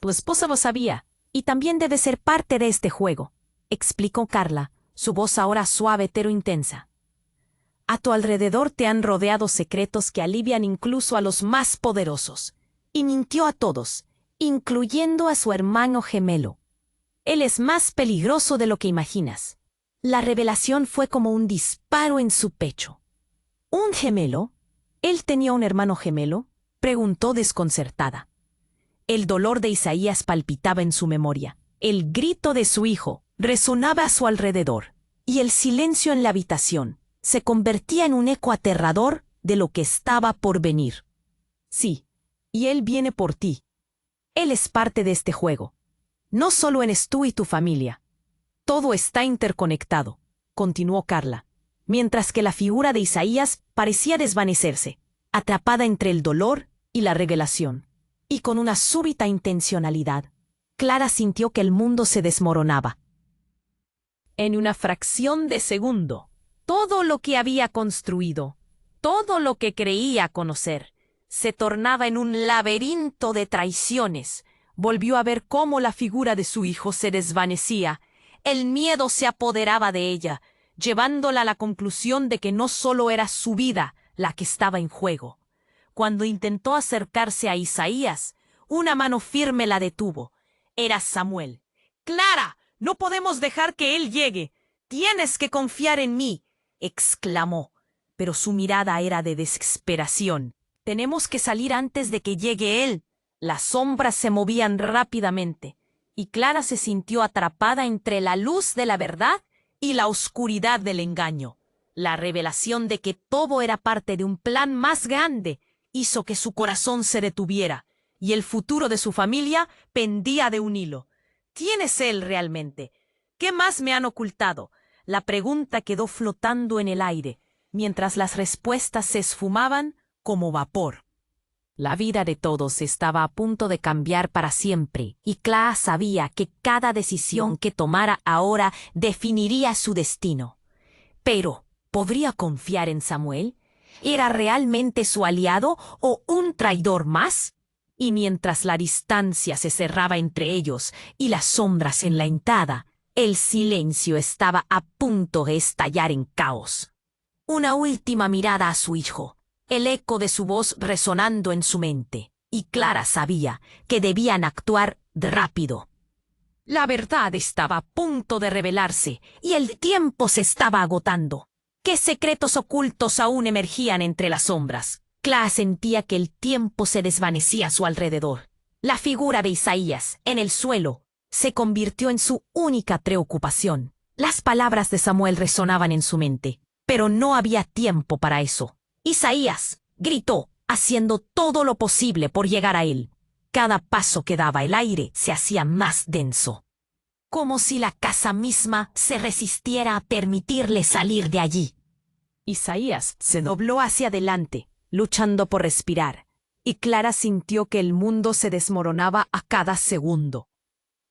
«Tu esposa lo sabía, y también debe ser parte de este juego», explicó Carla, su voz ahora suave pero intensa. «A tu alrededor te han rodeado secretos que alivian incluso a los más poderosos». Y mintió a todos, incluyendo a su hermano gemelo. «Él es más peligroso de lo que imaginas». La revelación fue como un disparo en su pecho. «¿Un gemelo? ¿Él tenía un hermano gemelo?», preguntó desconcertada. El dolor de Isaías palpitaba en su memoria. El grito de su hijo resonaba a su alrededor, y el silencio en la habitación se convertía en un eco aterrador de lo que estaba por venir. «Sí, y él viene por ti. Él es parte de este juego. No solo eres tú y tu familia. Todo está interconectado», continuó Carla, mientras que la figura de Isaías parecía desvanecerse, atrapada entre el dolor y la revelación. Y con una súbita intencionalidad, Clara sintió que el mundo se desmoronaba. En una fracción de segundo, todo lo que había construido, todo lo que creía conocer, se tornaba en un laberinto de traiciones. Volvió a ver cómo la figura de su hijo se desvanecía. El miedo se apoderaba de ella, llevándola a la conclusión de que no solo era su vida la que estaba en juego. Cuando intentó acercarse a Isaías, una mano firme la detuvo. Era Samuel. «Clara, no podemos dejar que él llegue. Tienes que confiar en mí», exclamó, pero su mirada era de desesperación. «Tenemos que salir antes de que llegue él». Las sombras se movían rápidamente, y Clara se sintió atrapada entre la luz de la verdad y la oscuridad del engaño. La revelación de que todo era parte de un plan más grande hizo que su corazón se detuviera, y el futuro de su familia pendía de un hilo. ¿Quién es él realmente? ¿Qué más me han ocultado? La pregunta quedó flotando en el aire, mientras las respuestas se esfumaban como vapor. La vida de todos estaba a punto de cambiar para siempre, y Clara sabía que cada decisión que tomara ahora definiría su destino. Pero, ¿podría confiar en Samuel? ¿Era realmente su aliado o un traidor más? Y mientras la distancia se cerraba entre ellos y las sombras en la entrada, el silencio estaba a punto de estallar en caos. Una última mirada a su hijo, el eco de su voz resonando en su mente, y Clara sabía que debían actuar rápido. La verdad estaba a punto de revelarse, y el tiempo se estaba agotando. ¿Qué secretos ocultos aún emergían entre las sombras? Clara sentía que el tiempo se desvanecía a su alrededor. La figura de Isaías, en el suelo, se convirtió en su única preocupación. Las palabras de Samuel resonaban en su mente, pero no había tiempo para eso. «Isaías», gritó, haciendo todo lo posible por llegar a él. Cada paso que daba el aire se hacía más denso, como si la casa misma se resistiera a permitirle salir de allí. Isaías se dobló hacia adelante, luchando por respirar, y Clara sintió que el mundo se desmoronaba a cada segundo.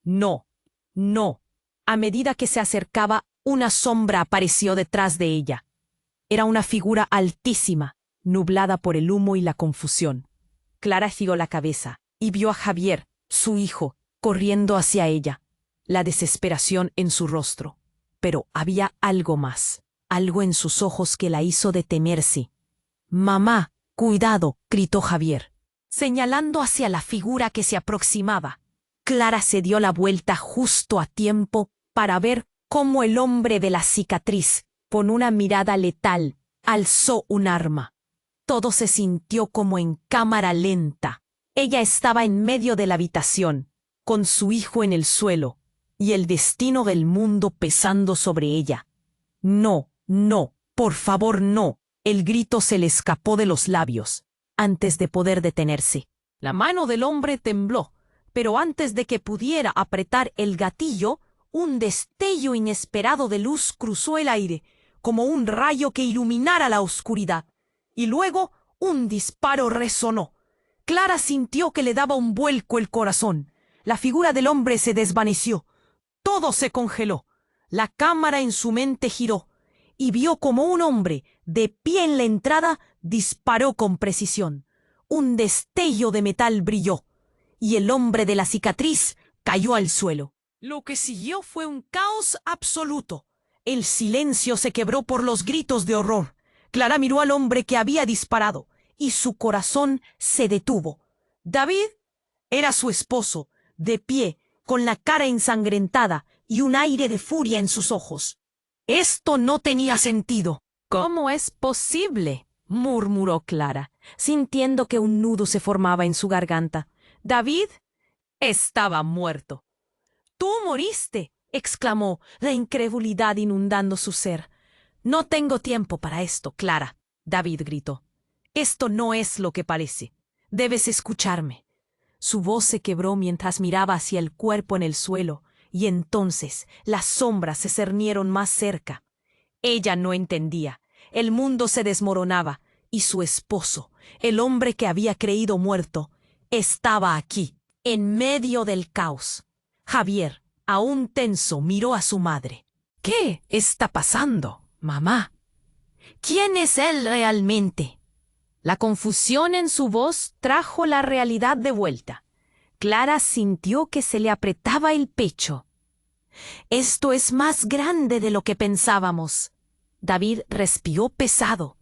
No, no. A medida que se acercaba, una sombra apareció detrás de ella. Era una figura altísima, nublada por el humo y la confusión. Clara giró la cabeza y vio a Javier, su hijo, corriendo hacia ella, la desesperación en su rostro. Pero había algo más, algo en sus ojos que la hizo detenerse. «Mamá, cuidado», gritó Javier, señalando hacia la figura que se aproximaba. Clara se dio la vuelta justo a tiempo para ver cómo el hombre de la cicatriz, con una mirada letal, alzó un arma. Todo se sintió como en cámara lenta. Ella estaba en medio de la habitación, con su hijo en el suelo, y el destino del mundo pesando sobre ella. «No, no, por favor, no». El grito se le escapó de los labios, antes de poder detenerse. La mano del hombre tembló, pero antes de que pudiera apretar el gatillo, un destello inesperado de luz cruzó el aire, como un rayo que iluminara la oscuridad, y luego un disparo resonó. Clara sintió que le daba un vuelco el corazón. La figura del hombre se desvaneció. Todo se congeló. La cámara en su mente giró, y vio como un hombre, de pie en la entrada, disparó con precisión. Un destello de metal brilló, y el hombre de la cicatriz cayó al suelo. Lo que siguió fue un caos absoluto. El silencio se quebró por los gritos de horror. Clara miró al hombre que había disparado, y su corazón se detuvo. David era su esposo, de pie, con la cara ensangrentada y un aire de furia en sus ojos. Esto no tenía sentido. «¿Cómo es posible?», murmuró Clara, sintiendo que un nudo se formaba en su garganta. David estaba muerto. «¡Tú moriste!», exclamó, la incredulidad inundando su ser. «No tengo tiempo para esto, Clara», David gritó. «Esto no es lo que parece. Debes escucharme». Su voz se quebró mientras miraba hacia el cuerpo en el suelo, y entonces las sombras se cernieron más cerca. Ella no entendía. El mundo se desmoronaba, y su esposo, el hombre que había creído muerto, estaba aquí, en medio del caos. Javier, aún tenso, miró a su madre. «¿Qué está pasando, mamá? ¿Quién es él realmente?». La confusión en su voz trajo la realidad de vuelta. Clara sintió que se le apretaba el pecho. «Esto es más grande de lo que pensábamos». David respiró pesado.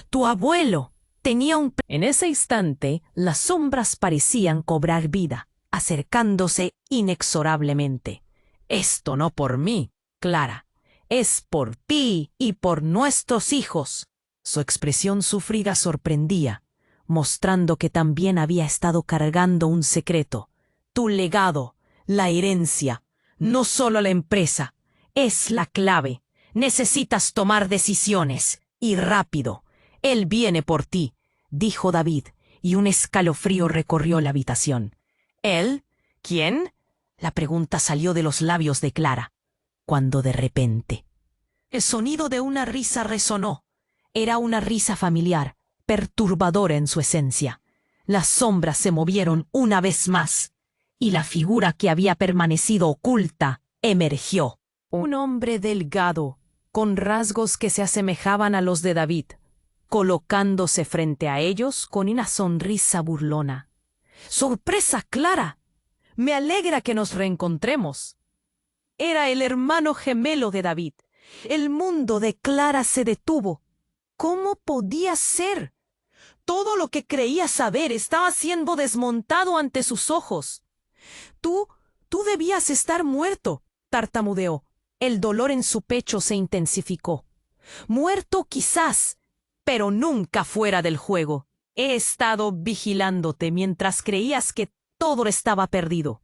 «Tu abuelo», En ese instante, las sombras parecían cobrar vida, acercándose inexorablemente. Esto no por mí, Clara. Es por ti y por nuestros hijos. Su expresión sufrida sorprendía, mostrando que también había estado cargando un secreto. Tu legado, la herencia, no solo la empresa, es la clave. Necesitas tomar decisiones, y rápido. Él viene por ti, dijo David, y un escalofrío recorrió la habitación. ¿Él? ¿Quién? La pregunta salió de los labios de Clara, cuando de repente el sonido de una risa resonó. Era una risa familiar, perturbadora en su esencia. Las sombras se movieron una vez más, y la figura que había permanecido oculta emergió. Un hombre delgado, con rasgos que se asemejaban a los de David, colocándose frente a ellos con una sonrisa burlona. ¡Sorpresa, Clara! Me alegra que nos reencontremos. Era el hermano gemelo de David. El mundo de Clara se detuvo. ¿Cómo podía ser? Todo lo que creía saber estaba siendo desmontado ante sus ojos. Tú debías estar muerto, tartamudeó. El dolor en su pecho se intensificó. Muerto quizás, pero nunca fuera del juego. He estado vigilándote mientras creías que todo estaba perdido.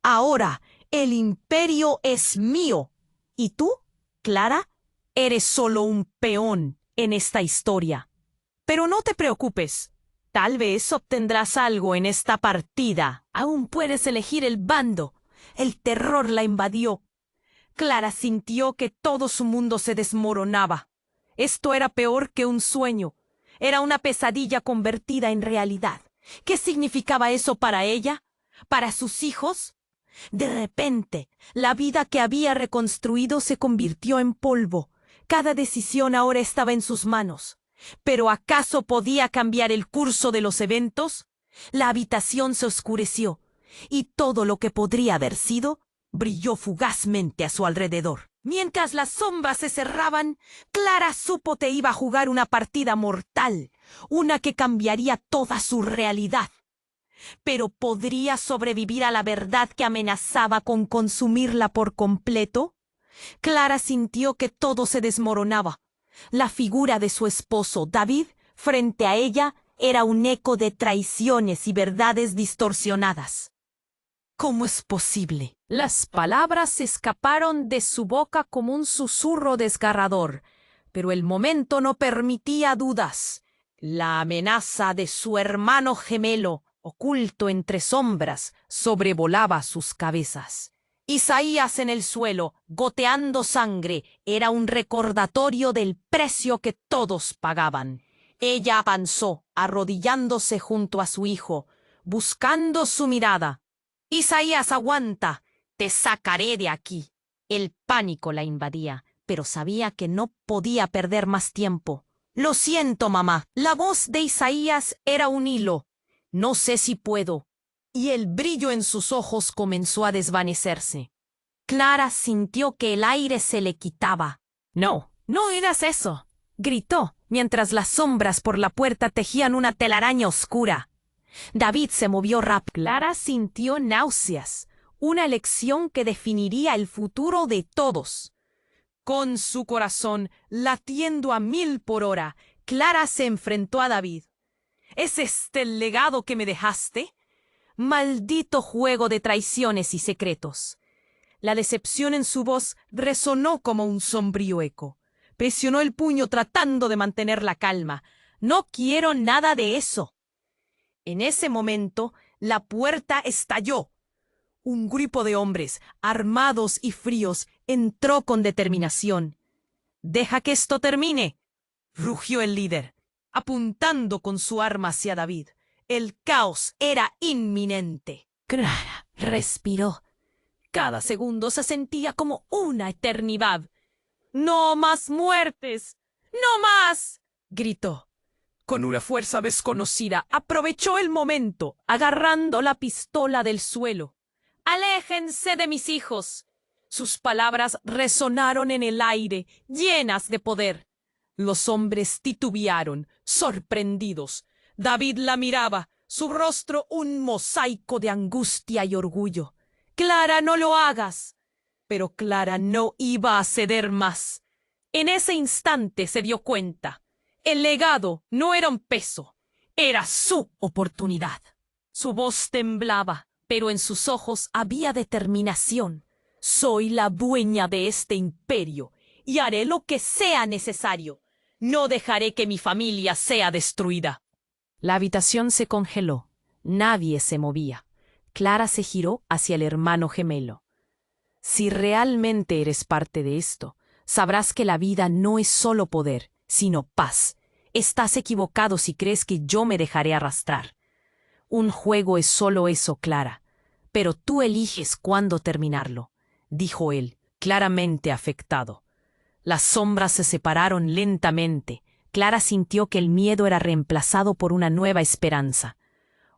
Ahora el imperio es mío. ¿Y tú, Clara? Eres solo un peón en esta historia. Pero no te preocupes. Tal vez obtendrás algo en esta partida. Aún puedes elegir el bando. El terror la invadió. Clara sintió que todo su mundo se desmoronaba. Esto era peor que un sueño. Era una pesadilla convertida en realidad. ¿Qué significaba eso para ella? ¿Para sus hijos? De repente, la vida que había reconstruido se convirtió en polvo. Cada decisión ahora estaba en sus manos. ¿Pero acaso podía cambiar el curso de los eventos? La habitación se oscureció, y todo lo que podría haber sido brilló fugazmente a su alrededor. Mientras las sombras se cerraban, Clara supo que iba a jugar una partida mortal, una que cambiaría toda su realidad. ¿Pero podría sobrevivir a la verdad que amenazaba con consumirla por completo? Clara sintió que todo se desmoronaba. La figura de su esposo, David, frente a ella, era un eco de traiciones y verdades distorsionadas. ¿Cómo es posible? Las palabras escaparon de su boca como un susurro desgarrador, pero el momento no permitía dudas. La amenaza de su hermano gemelo, oculto entre sombras, sobrevolaba sus cabezas. Isaías en el suelo, goteando sangre, era un recordatorio del precio que todos pagaban. Ella avanzó, arrodillándose junto a su hijo, buscando su mirada. «Isaías, aguanta, te sacaré de aquí». El pánico la invadía, pero sabía que no podía perder más tiempo. «Lo siento, mamá». La voz de Isaías era un hilo. «No sé si puedo». Y el brillo en sus ojos comenzó a desvanecerse. Clara sintió que el aire se le quitaba. «No, no hagas eso», gritó, mientras las sombras por la puerta tejían una telaraña oscura. David se movió rápido. Clara sintió náuseas, una elección que definiría el futuro de todos. Con su corazón latiendo a 1000 por hora, Clara se enfrentó a David. ¿Es este el legado que me dejaste? Maldito juego de traiciones y secretos. La decepción en su voz resonó como un sombrío eco. Presionó el puño tratando de mantener la calma. «No quiero nada de eso». En ese momento, la puerta estalló. Un grupo de hombres, armados y fríos, entró con determinación. «Deja que esto termine», rugió el líder, apuntando con su arma hacia David. El caos era inminente. Clara respiró. Cada segundo se sentía como una eternidad. «¡No más muertes! ¡No más!», gritó. Con una fuerza desconocida, aprovechó el momento, agarrando la pistola del suelo. «¡Aléjense de mis hijos!». Sus palabras resonaron en el aire, llenas de poder. Los hombres titubearon, sorprendidos. David la miraba, su rostro un mosaico de angustia y orgullo. «Clara, no lo hagas». Pero Clara no iba a ceder más. En ese instante se dio cuenta. El legado no era un peso, era su oportunidad. Su voz temblaba, pero en sus ojos había determinación. «Soy la dueña de este imperio y haré lo que sea necesario. No dejaré que mi familia sea destruida». La habitación se congeló. Nadie se movía. Clara se giró hacia el hermano gemelo. «Si realmente eres parte de esto, sabrás que la vida no es solo poder, sino paz. Estás equivocado si crees que yo me dejaré arrastrar. Un juego es solo eso, Clara, pero tú eliges cuándo terminarlo», dijo él, claramente afectado. Las sombras se separaron lentamente. Clara sintió que el miedo era reemplazado por una nueva esperanza.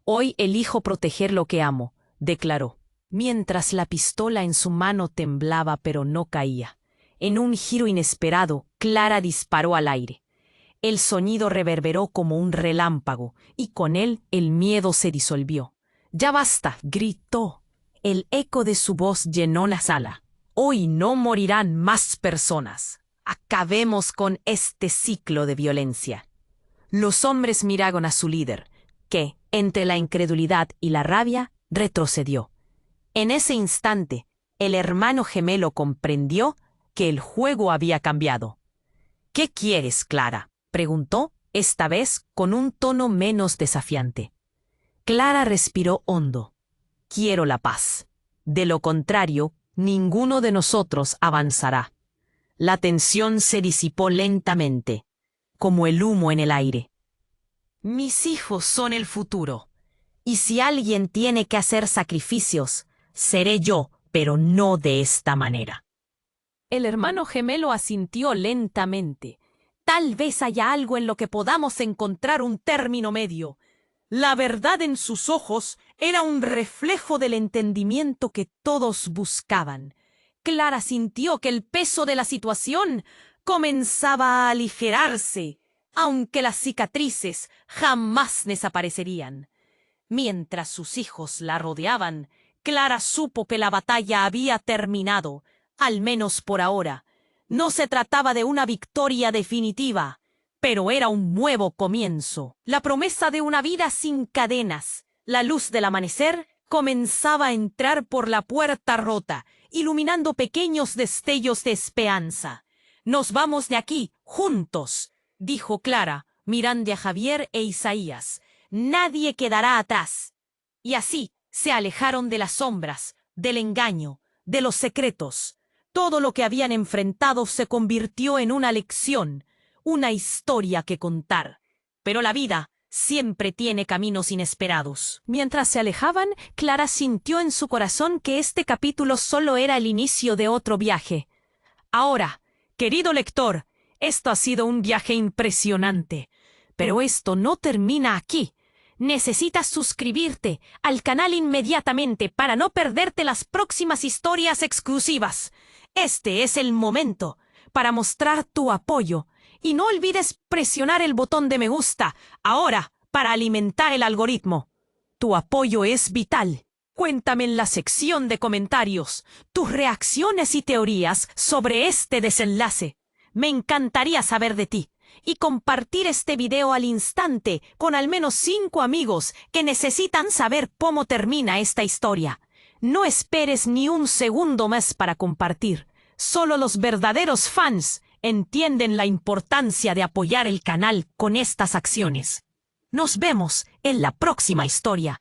«Hoy elijo proteger lo que amo», declaró, mientras la pistola en su mano temblaba pero no caía. En un giro inesperado, Clara disparó al aire. El sonido reverberó como un relámpago, y con él el miedo se disolvió. «Ya basta», gritó. El eco de su voz llenó la sala. «Hoy no morirán más personas. Acabemos con este ciclo de violencia». Los hombres miraron a su líder, que, entre la incredulidad y la rabia, retrocedió. En ese instante, el hermano gemelo comprendió que el juego había cambiado. «¿Qué quieres, Clara?», preguntó, esta vez con un tono menos desafiante. Clara respiró hondo. «Quiero la paz. De lo contrario, ninguno de nosotros avanzará». La tensión se disipó lentamente, como el humo en el aire. «Mis hijos son el futuro, y si alguien tiene que hacer sacrificios, seré yo, pero no de esta manera». El hermano gemelo asintió lentamente. «Tal vez haya algo en lo que podamos encontrar un término medio». La verdad en sus ojos era un reflejo del entendimiento que todos buscaban. Clara sintió que el peso de la situación comenzaba a aligerarse, aunque las cicatrices jamás desaparecerían. Mientras sus hijos la rodeaban, Clara supo que la batalla había terminado, al menos por ahora. No se trataba de una victoria definitiva, pero era un nuevo comienzo, la promesa de una vida sin cadenas. La luz del amanecer comenzaba a entrar por la puerta rota, iluminando pequeños destellos de esperanza. «Nos vamos de aquí, juntos», dijo Clara, mirando a Javier e Isaías. «Nadie quedará atrás». Y así se alejaron de las sombras, del engaño, de los secretos. Todo lo que habían enfrentado se convirtió en una lección, una historia que contar. Pero la vida siempre tiene caminos inesperados. Mientras se alejaban, Clara sintió en su corazón que este capítulo solo era el inicio de otro viaje. Ahora, querido lector, esto ha sido un viaje impresionante. Pero esto no termina aquí. Necesitas suscribirte al canal inmediatamente para no perderte las próximas historias exclusivas. Este es el momento para mostrar tu apoyo. Y no olvides presionar el botón de me gusta ahora para alimentar el algoritmo. Tu apoyo es vital. Cuéntame en la sección de comentarios tus reacciones y teorías sobre este desenlace. Me encantaría saber de ti. Y compartir este video al instante con al menos 5 amigos que necesitan saber cómo termina esta historia. No esperes ni un segundo más para compartir. Solo los verdaderos fans entienden la importancia de apoyar el canal con estas acciones. Nos vemos en la próxima historia.